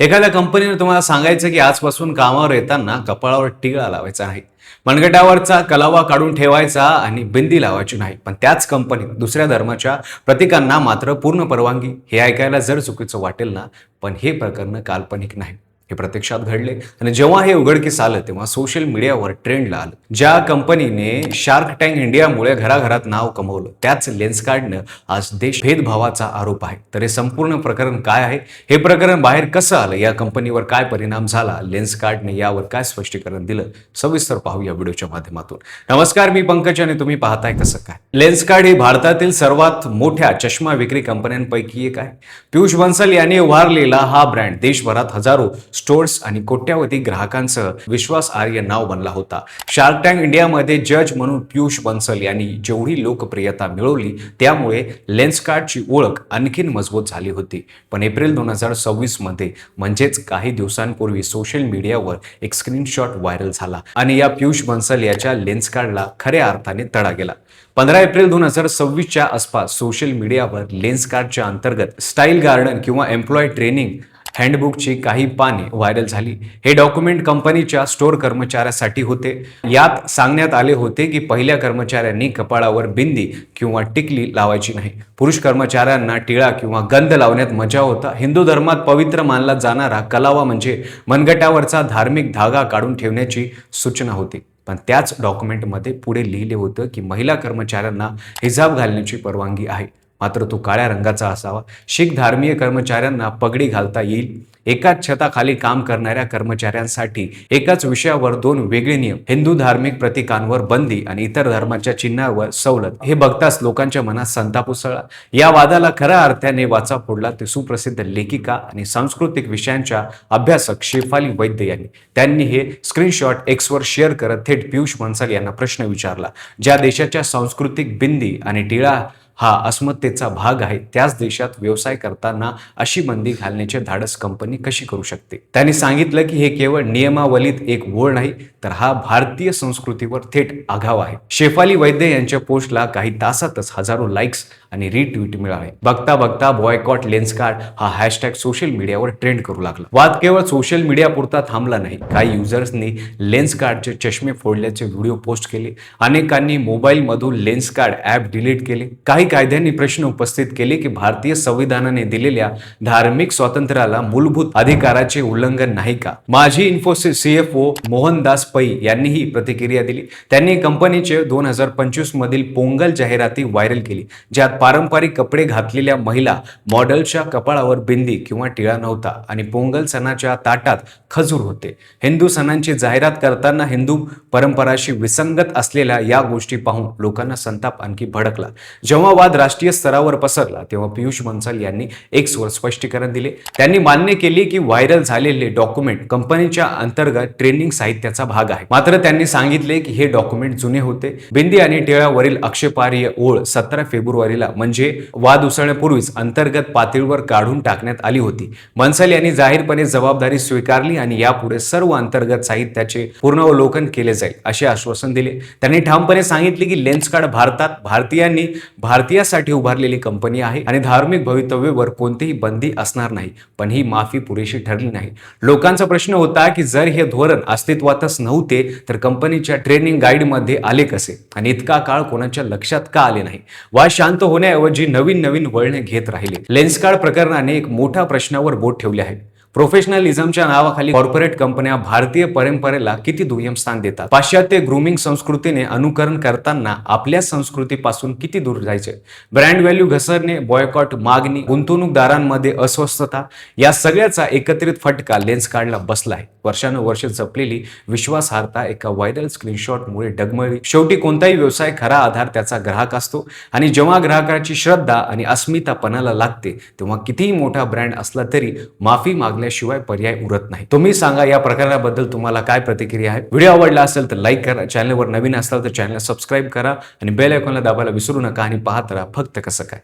एखाद्या कंपनीने तुम्हाला सांगायचं की आजपासून कामावर येताना कपाळावर टिळा लावायचा नाही, मनगटावरचा कलावा काढून ठेवायचा आणि बिंदी लावायची नाही. पण त्याच कंपनीत दुसऱ्या धर्माच्या प्रतीकांना मात्र पूर्ण परवानगी. हे ऐकायला जर चुकीचं वाटेल ना, पण हे प्रकरण काल्पनिक नाही, हे प्रत्यक्षात घडले. आणि जेव्हा हे उघडकीस आलं तेव्हा सोशल मीडियावर ट्रेंडला आलं. ज्या कंपनीने शार्क टँक इंडियामुळे घराघरात नाव कमवलं, त्याच लेन्सकार्टनं आज देश भेदभावाचा आरोप आहे. तर हे संपूर्ण प्रकरण काय आहे, हे प्रकरण बाहेर कसं आलं, या कंपनीवर काय परिणाम झाला, लेन्सकार्टने यावर काय स्पष्टीकरण दिलं, सविस्तर पाहू या व्हिडिओच्या माध्यमातून. नमस्कार, मी पंकज आणि तुम्ही पाहताय कसं काय. लेन्सकार्ट ही भारतातील सर्वात मोठ्या चष्मा विक्री कंपन्यांपैकी एक आहे. पियुष बन्सल यांनी उभारलेला हा ब्रँड देशभरात हजारो स्टोअर्स आणि कोट्यावधी ग्राहकांसह विश्वासार्ह नाव बनला होता. शार्क टँक इंडियामध्ये जज म्हणून पियुष बन्सल यांनी जेवढी लोकप्रियता मिळवली, त्यामुळे लेन्सकार्टची ओळख आणखीन मजबूत झाली होती. पण एप्रिल 2026 मध्ये, म्हणजेच काही दिवसांपूर्वी, सोशल मीडियावर एक स्क्रीनशॉट व्हायरल झाला आणि या पियुष बन्सल याच्या लेन्सकार्टला खऱ्या अर्थाने तडा गेला. 15 एप्रिल 2026च्या आसपास सोशल मीडियावर लेन्सकार्टच्या अंतर्गत स्टाईल गार्डन किंवा एम्प्लॉय ट्रेनिंग हँडबुकची काही पाने व्हायरल झाली. हे डॉक्युमेंट कंपनीच्या स्टोअर कर्मचाऱ्यासाठी होते. यात सांगण्यात आले होते की पहिल्या कर्मचाऱ्यांनी कपाळावर बिंदी किंवा टिकली लावायची नाही. पुरुष कर्मचाऱ्यांना टिळा किंवा गंध लावण्यात मजा होता. हिंदू धर्मात पवित्र मानला जाणारा कलावा म्हणजे मनगटावरचा धार्मिक धागा काढून ठेवण्याची सूचना होती. पण त्याच डॉक्युमेंटमध्ये पुढे लिहिले होतं की महिला कर्मचाऱ्यांना हिजाब घालण्याची परवानगी आहे, मात्र तो काळ्या रंगाचा असावा. शीख धर्मीय कर्मचाऱ्यांना पगडी घालता येईल. एकाच छताखाली काम करणाऱ्या कर्मचाऱ्यांसाठी एकाच विषयावर 2 वेगळे नियम, हिंदू धार्मिक प्रतीकांवर बंदी आणि इतर धर्माच्या चिन्हावर सवलत. हे बघताच लोकांच्या मनात संताप उसळला. या वादाला खऱ्या अर्थाने वाचा फोडला ते सुप्रसिद्ध लेखिका आणि सांस्कृतिक विषयांच्या अभ्यासक शेफाली वैद्य यांनी. त्यांनी हे स्क्रीनशॉट एक्सवर शेअर करत थेट पियुष बन्सल यांना प्रश्न विचारला. ज्या देशाच्या सांस्कृतिक बिंदी आणि टिळा हा अस्मितेचा भाग आहे, त्याच देशात व्यवसाय करताना अशी बंदी घालण्याचे धाडस कंपनी कशी करू शकते. त्यांनी सांगितलं की हे केवळ नियमावलीत एक ओळ नाही, तर हा भारतीय संस्कृतीवर थेट आघाव आहे. शेफाली वैद्य यांच्या पोस्टला काही तासातच हजारो लाईक्स आणि रिट्विट मिळाले. बघता बघता बॉयकॉट लेन्सकार्ट हा हॅशटॅग सोशल मीडियावर ट्रेंड करू लागला. वाद केवळ सोशल मीडिया पुरता थांबला नाही. काही युजर्सनी लेन्सकार्टचे चष्मे फोडल्याचे व्हिडिओ पोस्ट केले. अनेकांनी मोबाईलमधून लेन्सकार्ट ॲप डिलीट केले. काही कायद्यांनी प्रश्न उपस्थित केले की भारतीय संविधानाने दिलेल्या धार्मिक स्वातंत्र्याला मूलभूत अधिकाराचे उल्लंघन नाही का. माजी इन्फोसिस CFO मोहनदास पै यांनी ही प्रतिक्रिया दिली. त्यांनी कंपनीचे 2025 मधील पोंगल जाहिराती व्हायरल केली, ज्यात पारंपरिक कपडे घातलेल्या महिला मॉडेलच्या कपाळावर बिंदी किंवा टिळा नव्हता आणि पोंगल सणाच्या ताटात खजूर होते. हिंदू सणांची जाहिरात करताना हिंदू परंपराशी विसंगत असलेल्या या गोष्टी पाहून लोकांना संताप आणखी भडकला. जेव्हा वाद राष्ट्रीय स्तरावर पसरला तेव्हा पियुष बन्सल यांनी एक्सवर स्पष्टीकरण दिले. त्यांनी मान्य केले की व्हायरल झालेले डॉक्युमेंट कंपनीच्या अंतर्गत ट्रेनिंग साहित्याचा भाग आहे. मात्र त्यांनी सांगितले की हे डॉक्युमेंट जुने होते. बिंदी आणि टिळावरील आक्षेपार्ह ओळ 17 फेब्रुवारीला, म्हणजे वाद उसळण्यापूर्वीच, अंतर्गत पातळीवर काढून टाकण्यात आली होती. बन्सल यांनी जाहीरपणे जबाबदारी स्वीकारली आणि यापुढे सर्व अंतर्गत साहित्याचे पुनरावलोकन केले जाईल असे आश्वासन दिले. त्यांनी ठामपणे सांगितले की लेन्सकार्ट भारतात भारतीयांनी भारतीयासाठी उभारलेली कंपनी आहे आणि धार्मिक भवितव्यावर कोणतीही बंदी असणार नाही. पण ही माफी पुरेशी ठरली नाही. लोकांचा प्रश्न होता की जर हे धोरण अस्तित्वातच नव्हते तर कंपनीच्या ट्रेनिंग गाईडमध्ये आले कसे आणि इतका काळ कोणाच्या लक्षात का आले नाही. वाद शांत होण्याऐवजी नवीन वळणे घेत राहिले. लेन्सकार्ट प्रकरणाने एक मोठ्या प्रश्नावर बोट ठेवले आहे. प्रोफेशनलिझमच्या नावाखाली कॉर्पोरेट कंपन्या भारतीय परंपरेला किती दुय्यम स्थान देतात. पाश्चात्य ग्रूमिंग संस्कृतीने अनुकरण करताना आपल्या संस्कृतीपासून किती दूर जायचे. ब्रँड व्हॅल्यू घसरणे, बॉयकॉट मागणी, गुंतवणूकदारांमध्ये अस्वस्थता, या सगळ्याचा एकत्रित फटका लेन्सकार्टला बसला आहे. वर्षानुवर्ष जपलेली विश्वासार्हता एका व्हायरल स्क्रीनशॉटमुळे डगमळली. शेवटी कोणताही व्यवसाय खरा आधार त्याचा ग्राहक असतो आणि जेव्हा ग्राहकाची श्रद्धा आणि अस्मिता पणाला लागते तेव्हा कितीही मोठा ब्रँड असला तरी माफी मागल्याशिवाय पर्याय उरत नाही. तुम्ही सांगा, या प्रकरणाबद्दल तुम्हाला काय प्रतिक्रिया आहे. व्हिडिओ आवडला असेल तर लाईक करा, चॅनलवर नवीन असाल तर चॅनलला सबस्क्राईब करा आणि बेल आयकॉनला दाबायला विसरू नका आणि पाहत राहा फक्त कसं काय.